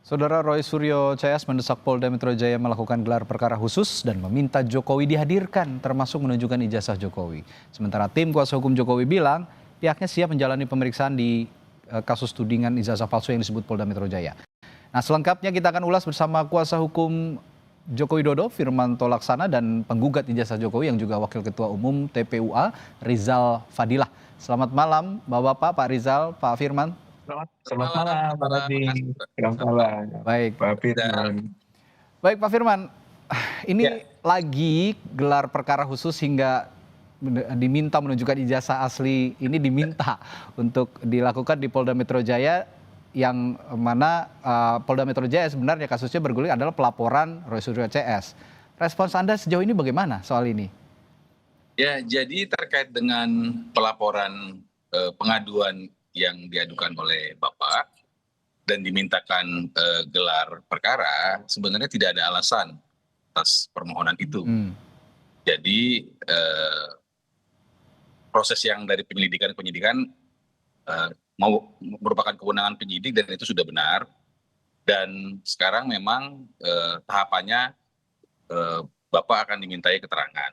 Saudara Roy Suryo CS mendesak Polda Metro Jaya melakukan gelar perkara khusus dan meminta Jokowi dihadirkan, termasuk menunjukkan ijazah Jokowi. Sementara tim kuasa hukum Jokowi bilang pihaknya siap menjalani pemeriksaan di kasus tudingan ijazah palsu yang disebut Polda Metro Jaya. Nah, selengkapnya kita akan ulas bersama kuasa hukum Joko Widodo, Firmanto Laksana, dan penggugat ijazah Jokowi yang juga Wakil Ketua Umum TPUA, Rizal Fadilah. Selamat malam, Bapak-Bapak, Pak Rizal, Pak Firman. Selamat malam, Pak Radi. Selamat malam, Baik. Pak Firman. Baik, Pak Firman. Ini Ya. lagi gelar perkara khusus hingga diminta menunjukkan ijazah asli ini diminta untuk dilakukan di Polda Metro Jaya, yang mana Polda Metro Jaya sebenarnya kasusnya bergulir adalah pelaporan Roy Suryo CS. Respons Anda sejauh ini bagaimana soal ini? Ya, jadi terkait dengan pelaporan pengaduan yang diadukan oleh Bapak dan dimintakan gelar perkara, sebenarnya tidak ada alasan atas permohonan itu. Jadi proses yang dari penyidikan mau merupakan kewenangan penyidik dan itu sudah benar. Dan sekarang memang tahapannya Bapak akan dimintai keterangan.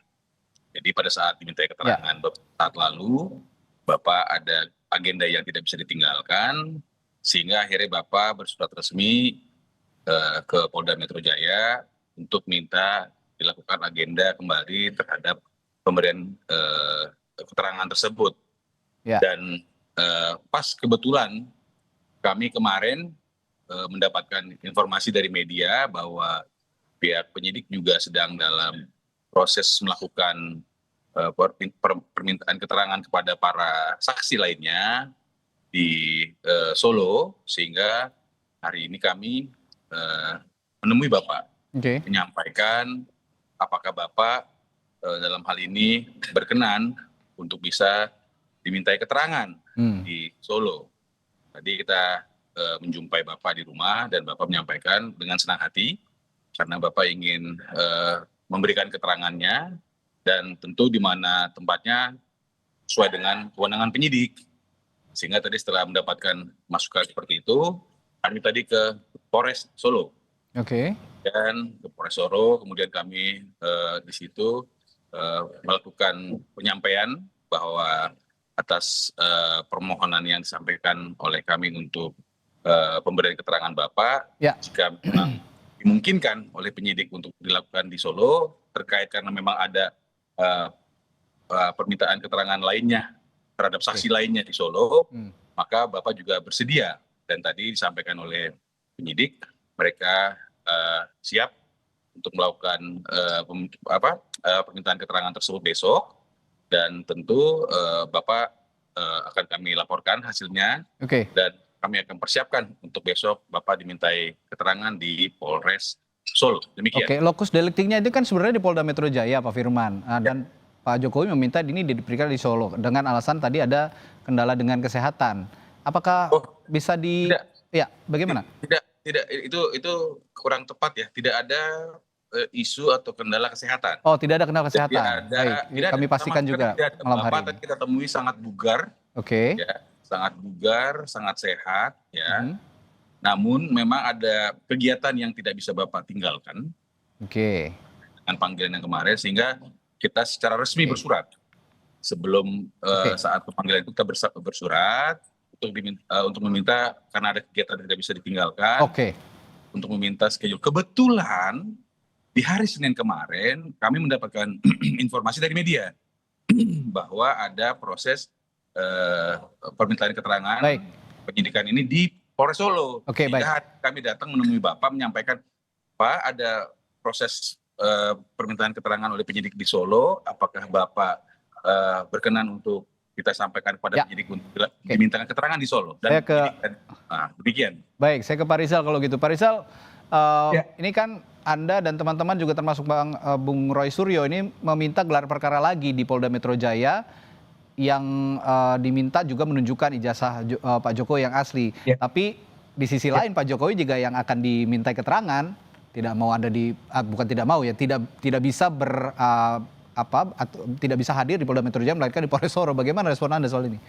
Jadi pada saat dimintai keterangan saat lalu, Bapak ada agenda yang tidak bisa ditinggalkan, sehingga akhirnya Bapak bersurat resmi ke Polda Metro Jaya untuk minta dilakukan agenda kembali terhadap pemberian keterangan tersebut. Dan pas kebetulan kami kemarin mendapatkan informasi dari media bahwa pihak penyidik juga sedang dalam proses melakukan permintaan keterangan kepada para saksi lainnya di Solo, sehingga hari ini kami menemui Bapak, menyampaikan apakah Bapak dalam hal ini berkenan untuk bisa dimintai keterangan di Solo. Tadi kita menjumpai Bapak di rumah dan Bapak menyampaikan dengan senang hati karena Bapak ingin memberikan keterangannya, dan tentu di mana tempatnya sesuai dengan kewenangan penyidik. Sehingga tadi setelah mendapatkan masukan seperti itu, kami tadi ke Polres Solo. Dan ke Polres Solo, kemudian kami di situ melakukan penyampaian bahwa atas permohonan yang disampaikan oleh kami untuk pemberian keterangan Bapak, jika memang dimungkinkan oleh penyidik untuk dilakukan di Solo, terkait karena memang ada permintaan keterangan lainnya terhadap saksi lainnya di Solo, maka Bapak juga bersedia. Dan tadi disampaikan oleh penyidik, mereka siap untuk melakukan permintaan keterangan tersebut besok, dan tentu Bapak akan kami laporkan hasilnya, dan kami akan persiapkan untuk besok Bapak dimintai keterangan di Polres Solo. Demikian. Lokus deliktingnya itu kan sebenarnya di Polda Metro Jaya, Pak Firman. Dan Pak Jokowi meminta ini diberikan di Solo dengan alasan tadi ada kendala dengan kesehatan. Apakah bisa tidak. Ya, bagaimana? Tidak, itu kurang tepat ya. Tidak ada isu atau kendala kesehatan. Oh, tidak ada kendala kesehatan. Baik, kami pastikan juga malam hari ini. Bapak kita temui sangat bugar. Ya, sangat bugar, sangat sehat ya. Namun memang ada kegiatan yang tidak bisa Bapak tinggalkan. Dengan panggilan yang kemarin, sehingga kita secara resmi bersurat. Sebelum saat pemanggilan itu kita bersurat untuk meminta, karena ada kegiatan yang tidak bisa ditinggalkan, untuk meminta schedule. Kebetulan di hari Senin kemarin kami mendapatkan informasi dari media bahwa ada proses permintaan keterangan penyidikan ini di Polres Solo. Sehingga kami datang menemui Bapak, menyampaikan, Pak, ada proses permintaan keterangan oleh penyidik di Solo, apakah Bapak berkenan untuk kita sampaikan kepada penyidik untuk dimintakan keterangan di Solo. Dan demikian. Baik, saya ke Pak Rizal kalau gitu. Pak Rizal, ini kan Anda dan teman-teman juga termasuk Bung Roy Suryo ini meminta gelar perkara lagi di Polda Metro Jaya, yang diminta juga menunjukkan ijazah Pak Jokowi yang asli. Tapi di sisi lain Pak Jokowi juga yang akan dimintai keterangan, tidak mau ada di bukan tidak mau ya, tidak bisa tidak bisa hadir di Polda Metro Jaya, melainkan di Polres Solo. Bagaimana respon Anda soal ini?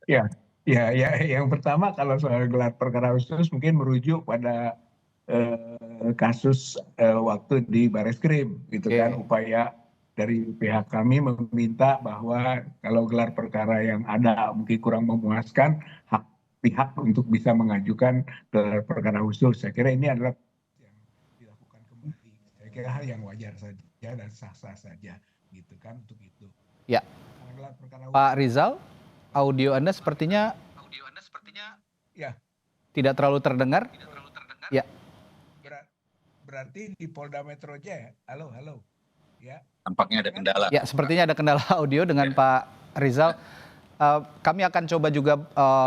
Ya, Ya, yang pertama kalau soal gelar perkara khusus mungkin merujuk pada kasus waktu di Bareskrim, gitu kan, Oke. upaya dari pihak kami meminta bahwa kalau gelar perkara yang ada mungkin kurang memuaskan, hak pihak untuk bisa mengajukan gelar perkara khusus. Saya kira ini adalah yang dilakukan kembali. Saya kira hal yang wajar saja dan sah-sah saja, gitu kan, untuk itu. Ya, Karena gelar perkara Pak khusus, Rizal, audio Anda sepertinya ya, tidak terlalu terdengar. Ya, berarti di Polda Metro Jaya. Halo, halo. Ya, Tampaknya ada dengar? kendala. ya, sepertinya ada kendala audio dengan Pak Rizal. Kami akan coba juga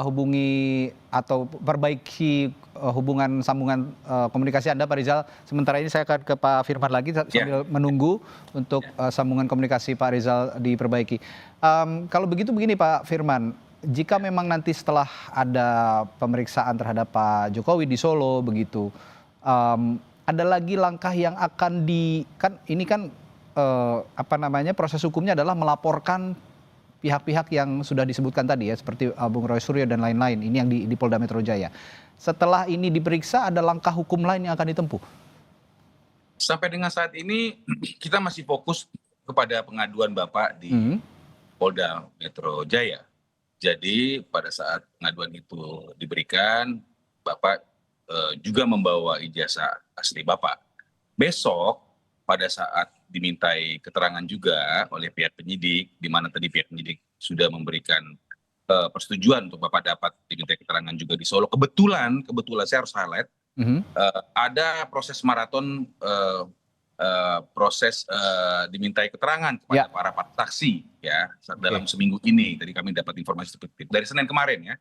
hubungi atau perbaiki hubungan sambungan komunikasi Anda, Pak Rizal. Sementara ini saya akan ke Pak Firman lagi sambil menunggu untuk sambungan komunikasi Pak Rizal diperbaiki. Kalau begitu begini Pak Firman, jika memang nanti setelah ada pemeriksaan terhadap Pak Jokowi di Solo begitu, ada lagi langkah yang akan kan ini kan proses hukumnya adalah melaporkan pihak-pihak yang sudah disebutkan tadi ya, seperti Bung Roy Suryo dan lain-lain, ini yang di Polda Metro Jaya. Setelah ini diperiksa, ada langkah hukum lain yang akan ditempuh? Sampai dengan saat ini kita masih fokus kepada pengaduan Bapak di Polda Metro Jaya. Jadi pada saat pengaduan itu diberikan, Bapak juga membawa ijazah asli Bapak. Besok pada saat dimintai keterangan juga oleh pihak penyidik, di mana tadi pihak penyidik sudah memberikan persetujuan untuk Bapak dapat dimintai keterangan juga di Solo. Kebetulan saya harus highlight, ada proses maraton proses dimintai keterangan kepada para saksi ya dalam seminggu ini. Tadi kami dapat informasi seperti itu dari Senin kemarin ya.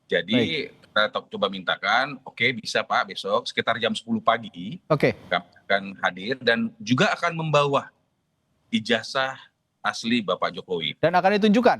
Jadi kita coba mintakan, oke bisa Pak besok sekitar jam 10 pagi kami akan hadir dan juga akan membawa ijazah asli Bapak Jokowi. Dan akan ditunjukkan?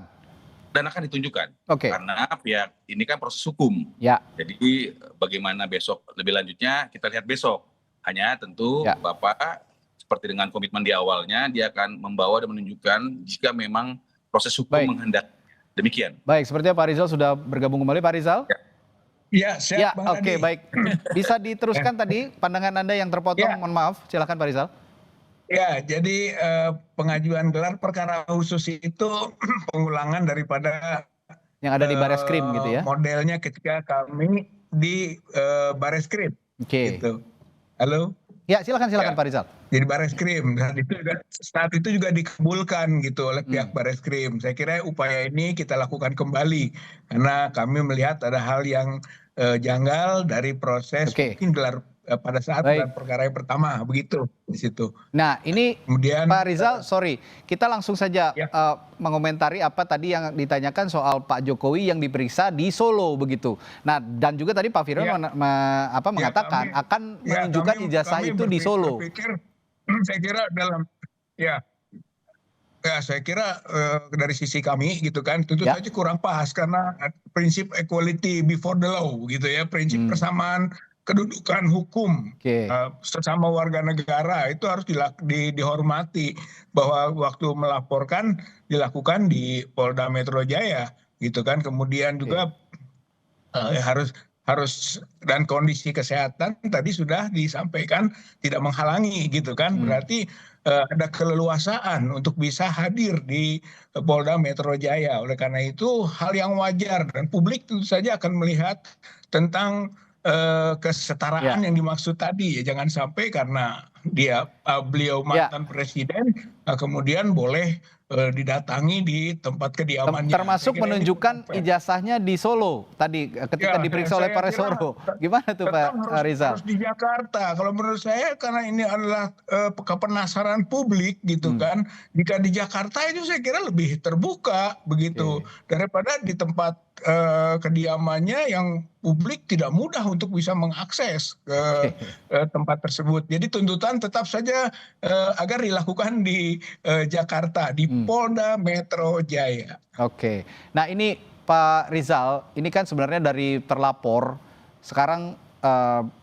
Dan akan ditunjukkan. Karena pihak ini kan proses hukum. Ya. Jadi bagaimana besok lebih lanjutnya kita lihat besok. Hanya tentu Bapak seperti dengan komitmen di awalnya dia akan membawa dan menunjukkan jika memang proses hukum menghendaki. Demikian. Baik, sepertinya Pak Rizal sudah bergabung kembali. Pak Rizal? Ya, siap Bang Adi. Oke, baik. Bisa diteruskan tadi pandangan Anda yang terpotong, mohon maaf. Silakan Pak Rizal. Ya, jadi pengajuan gelar perkara khusus itu pengulangan daripada yang ada di Bareskrim gitu ya? Modelnya ketika kami di Bareskrim. Gitu. Halo? Ya, silakan Pak Rizal. Jadi Bareskrim, saat itu juga dikabulkan gitu oleh pihak Bareskrim. Saya kira upaya ini kita lakukan kembali karena kami melihat ada hal yang janggal dari proses mungkin gelar pada saat gelar perkara yang pertama begitu di situ. Nah, ini kemudian Pak Rizal, sorry, kita langsung saja mengomentari apa tadi yang ditanyakan soal Pak Jokowi yang diperiksa di Solo begitu. Nah, dan juga tadi Pak Firman mengatakan akan menunjukkan ijazah itu di Solo. Saya kira saya kira dari sisi kami gitu kan tentu saja kurang pas karena prinsip equality before the law gitu ya, prinsip persamaan kedudukan hukum sesama warga negara itu harus dihormati, bahwa waktu melaporkan dilakukan di Polda Metro Jaya gitu kan, kemudian juga harus dan kondisi kesehatan tadi sudah disampaikan tidak menghalangi gitu kan, berarti ada keleluasaan untuk bisa hadir di Polda Metro Jaya. Oleh karena itu hal yang wajar dan publik tentu saja akan melihat tentang kesetaraan yang dimaksud tadi ya, jangan sampai karena beliau mantan presiden kemudian boleh didatangi di tempat kediamannya. Termasuk menunjukkan ijazahnya di Solo tadi ketika diperiksa oleh Pak Resoro. Gimana tuh Pak Rizal? Harus di Jakarta. Kalau menurut saya karena ini adalah kepenasaran publik gitu kan. Jika di Jakarta itu saya kira lebih terbuka begitu daripada di tempat kediamannya yang publik tidak mudah untuk bisa mengakses ke tempat tersebut. Jadi tuntutan tetap saja agar dilakukan di Jakarta, di Polda Metro Jaya. Oke. Nah ini Pak Rizal, ini kan sebenarnya dari terlapor, sekarang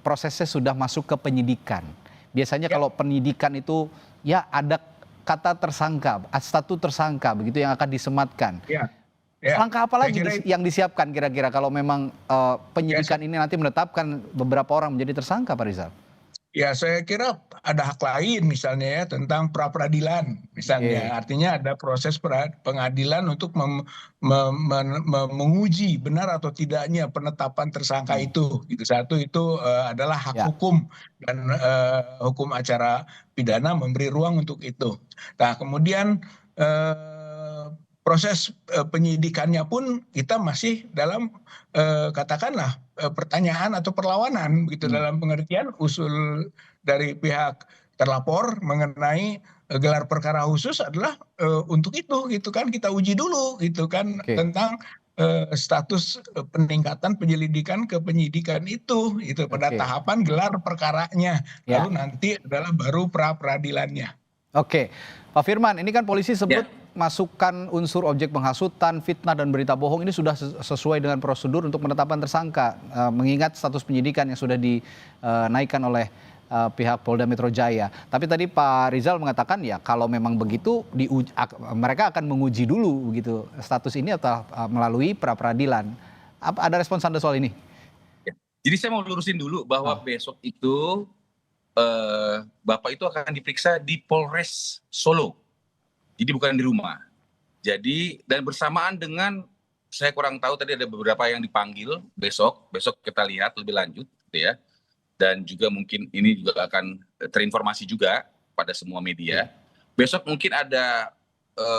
prosesnya sudah masuk ke penyidikan. Biasanya kalau penyidikan itu ya ada kata tersangka, status tersangka begitu yang akan disematkan. Ya, Langkah apa saya lagi kira yang disiapkan kira-kira kalau memang penyidikan ini nanti menetapkan beberapa orang menjadi tersangka, Pak Rizal? Ya, saya kira ada hak lain misalnya ya tentang pra-peradilan Oke, misalnya. Artinya ada proses pengadilan untuk menguji benar atau tidaknya penetapan tersangka itu. Gitu. Satu itu adalah hak ya, hukum dan hukum acara pidana memberi ruang untuk itu. Nah, kemudian proses penyidikannya pun kita masih dalam katakanlah pertanyaan atau perlawanan begitu, hmm, dalam pengertian usul dari pihak terlapor mengenai gelar perkara khusus adalah untuk itu gitu kan, kita uji dulu gitu kan oke, tentang status peningkatan penyelidikan ke penyidikan itu pada oke, tahapan gelar perkaranya, ya. lalu nanti adalah baru pra peradilannya. Oke, Pak Firman, ini kan polisi sebut Ya, masukkan unsur objek penghasutan, fitnah, dan berita bohong ini sudah sesuai dengan prosedur untuk penetapan tersangka, mengingat status penyidikan yang sudah dinaikkan oleh pihak Polda Metro Jaya. Tapi tadi Pak Rizal mengatakan ya kalau memang begitu mereka akan menguji dulu begitu status ini atau melalui pra peradilan. Ada respons Anda soal ini? ya. Jadi saya mau lurusin dulu bahwa Ah, besok itu Bapak itu akan diperiksa di Polres Solo. Jadi bukan di rumah. Jadi dan bersamaan dengan saya kurang tahu tadi ada beberapa yang dipanggil besok kita lihat lebih lanjut gitu ya. Dan juga mungkin ini juga akan terinformasi juga pada semua media. Besok mungkin ada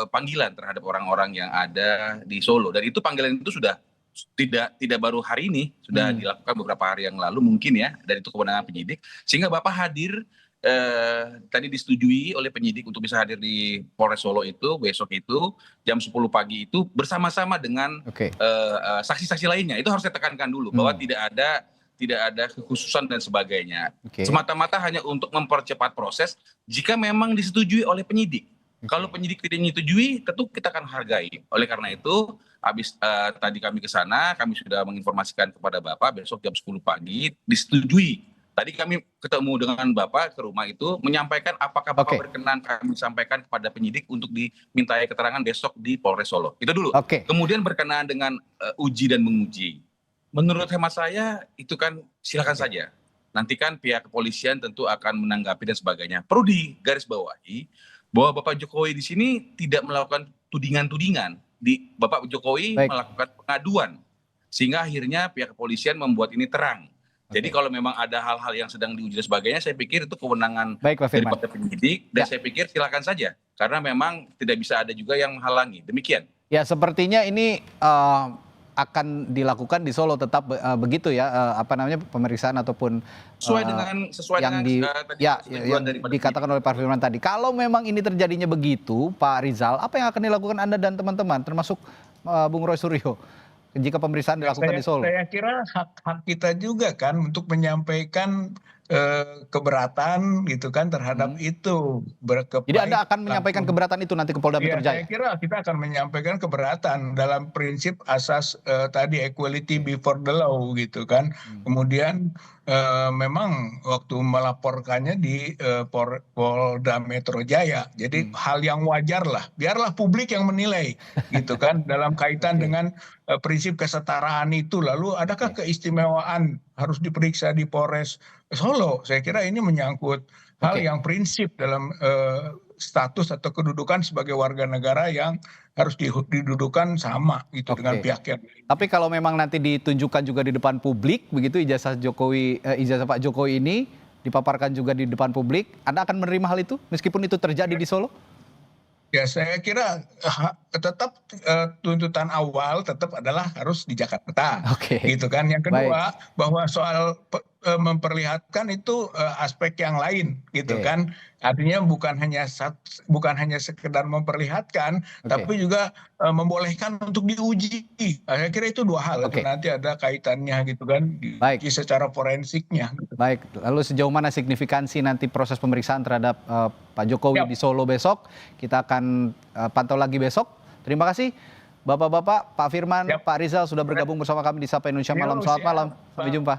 panggilan terhadap orang-orang yang ada di Solo dan itu panggilan itu sudah tidak baru hari ini, sudah hmm, dilakukan beberapa hari yang lalu mungkin ya, dan itu kewenangan penyidik sehingga Bapak hadir tadi disetujui oleh penyidik untuk bisa hadir di Polres Solo itu besok itu jam 10 pagi itu bersama-sama dengan oke, saksi-saksi lainnya. Itu harus saya tekankan dulu bahwa hmm, tidak ada kekhususan dan sebagainya. oke, Semata-mata hanya untuk mempercepat proses jika memang disetujui oleh penyidik. Kalau oke. penyidik tidak menyetujui, tentu kita akan hargai. Oleh karena itu, habis tadi kami ke sana, kami sudah menginformasikan kepada Bapak besok jam 10 pagi disetujui. Tadi kami ketemu dengan Bapak ke rumah itu menyampaikan apakah Bapak Oke, berkenan kami sampaikan kepada penyidik untuk dimintai keterangan besok di Polres Solo. Itu dulu. oke, Kemudian berkenaan dengan uji dan menguji. Menurut hemat saya itu kan silakan oke. saja. Nanti kan pihak kepolisian tentu akan menanggapi dan sebagainya. Perlu digarisbawahi bahwa Bapak Jokowi di sini tidak melakukan tudingan-tudingan. Bapak Jokowi Baik, melakukan pengaduan sehingga akhirnya pihak kepolisian membuat ini terang. Jadi oke. kalau memang ada hal-hal yang sedang diuji dan sebagainya, saya pikir itu kewenangan Baik, Pak Firman. daripada penyidik dan Ya. saya pikir silakan saja karena memang tidak bisa ada juga yang menghalangi. Demikian. Ya, sepertinya ini akan dilakukan di Solo tetap begitu ya, apa namanya pemeriksaan ataupun Sesuai dengan tadi ya persetujuan yang daripada dikatakan oleh Pak Firman tadi. Kalau memang ini terjadinya begitu, Pak Rizal, apa yang akan dilakukan Anda dan teman-teman, termasuk Bung Roy Suryo, jika pemeriksaan Ya, dilakukan di Solo? saya kira hak kita juga kan untuk menyampaikan keberatan gitu kan terhadap Hmm. itu, Jadi Anda baik akan menyampaikan langsung. keberatan itu nanti ke Polda Metro Ya, saya Jaya? kira kita akan menyampaikan keberatan dalam prinsip asas tadi equality Oke. before the law gitu kan. Hmm. Kemudian memang waktu melaporkannya di Polda Metro Jaya. Jadi Hmm. hal yang wajar lah. Biarlah publik yang menilai gitu kan dalam kaitan Oke, dengan prinsip kesetaraan itu. Lalu adakah oke, keistimewaan harus diperiksa di Polres Solo? Saya kira ini menyangkut hal oke, yang prinsip dalam status atau kedudukan sebagai warga negara yang harus didudukan sama gitu dengan oke. pihak yang lain. Tapi kalau memang nanti ditunjukkan juga di depan publik, begitu ijazah Pak Jokowi ini dipaparkan juga di depan publik, Anda akan menerima hal itu meskipun itu terjadi di Solo? Ya, saya kira tetap tuntutan awal tetap adalah harus di Jakarta, Oke, gitu kan. Yang baik, kedua, bahwa soal memperlihatkan itu aspek yang lain, gitu oke, kan. Artinya bukan hanya sekedar memperlihatkan, oke, tapi juga membolehkan untuk diuji. Saya kira itu dua hal itu oke, nanti ada kaitannya, gitu kan, baik, diuji secara forensiknya. Gitu. baik. Lalu sejauh mana signifikansi nanti proses pemeriksaan terhadap Pak Jokowi Siap. di Solo besok? Kita akan pantau lagi besok. Terima kasih Bapak-bapak, Pak Firman, Siap. Pak Rizal sudah bergabung bersama kami di Sapa Indonesia Malam. Yo, Selamat siap, malam, sampai Pak. jumpa.